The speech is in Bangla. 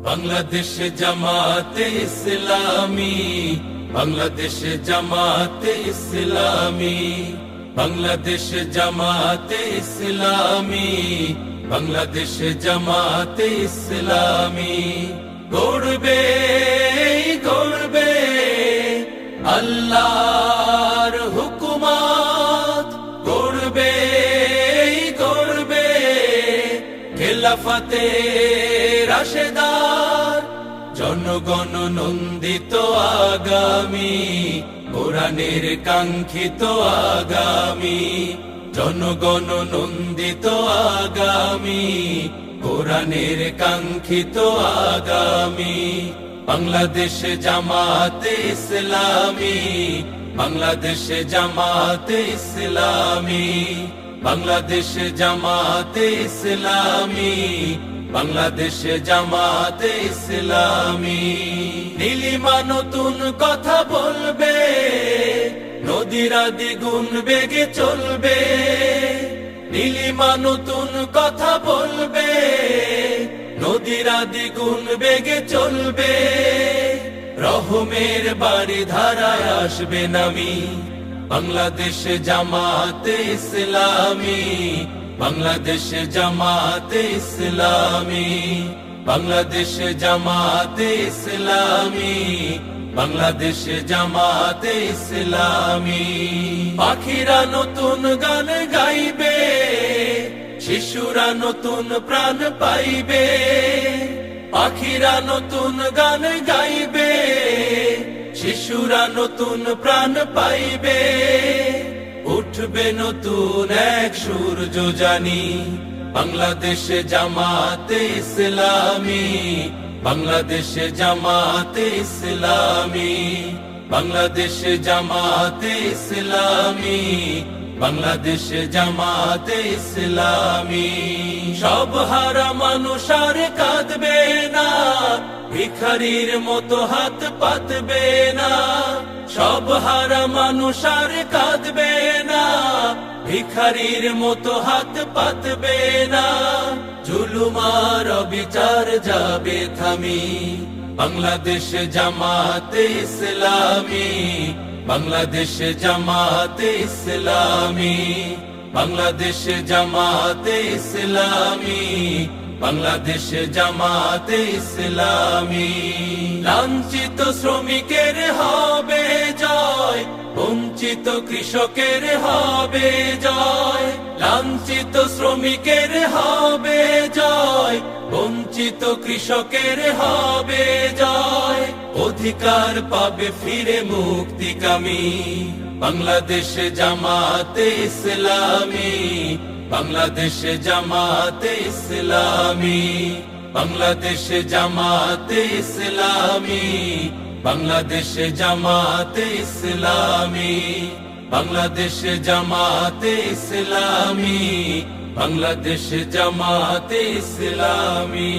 বাংলাদেশ জামাতে ইসলামী, বাংলাদেশ জামাতে ইসলামী, বাংলাদেশ জামাতে ইসলামী, বাংলাদেশ জামাতে ইসলামী। গড়বে গড়বে আল্লাহর হুকুমত, গড়বে গড়বে খেলাফতে রাশেদার, জনগণ নন্দিত আগামী, কোরআনের কাঙ্ক্ষিত আগামী, জনগণ নন্দিত আগামী, কোরআনের কাঙ্ক্ষিত আগামী। বাংলাদেশ জামাতে ইসলামী, বাংলাদেশ জামাতে ইসলামী, বাংলাদেশ জামাতে ইসলামী, বাংলাদেশ জামাতে ইসলামী। নীলিমা নতুন কথা বলবে, নদীরা দ্বিগুণ বেগে চলবে। নীলিমা নতুন কথা বলবে, নদীরা দ্বিগুণ বেগে চলবে। রহমের বাড়ি ধারায় আসবে নামি, বাংলাদেশ জামাতে ইসলামী, বাংলাদেশ জামাতে ইসলামী, বাংলাদেশ জামাতে ইসলামী, বাংলাদেশ জামাতে ইসলামী। পাখিরা নতুন গান গাইবে, শিশুরা নতুন প্রাণ পাইবে। পাখিরা নতুন গান গাইবে, শিশুরা নতুন প্রাণ পাইবে। উঠবে নতুন এক সূর্য জানি, বাংলাদেশ জামাতে ইসলামী, বাংলাদেশ জামাতে ইসলামী, বাংলাদেশ জামাতে ইসলামী, বাংলাদেশ জামাতে ইসলামী। সব হারা মানুষ আর কাঁদবে না, ভিখারির মতো হাত পাতবে না। সব হারা মানুষ আর কাঁদবে না, ভিখারির মতো হাত পাতবে না। জুলুমার বিচার যাবে থামি, বাংলাদেশ জামাতে ইসলামী, বাংলাদেশ জামাতে ইসলামী, বাংলাদেশ জামাতে ইসলামী, বাংলাদেশ জামাতে ইসলামী। লাঞ্ছিত শ্রমিকের হবে জয়, বঞ্চিত কৃষকের হবে জয়। লাঞ্ছিত শ্রমিকের হবে জয়, বঞ্চিত কৃষকের হবে জয়। অধিকার পাবে ফিরে মুক্তিকামী, বাংলাদেশ জামাতে ইসলামী, বাংলাদেশ জামাতে ইসলামী, বাংলাদেশ জামাতে ইসলামী, বাংলাদেশ জামাতে ইসলামী, বাংলাদেশ জামাতে ইসলামী, বাংলাদেশ জামাতে ইসলামী।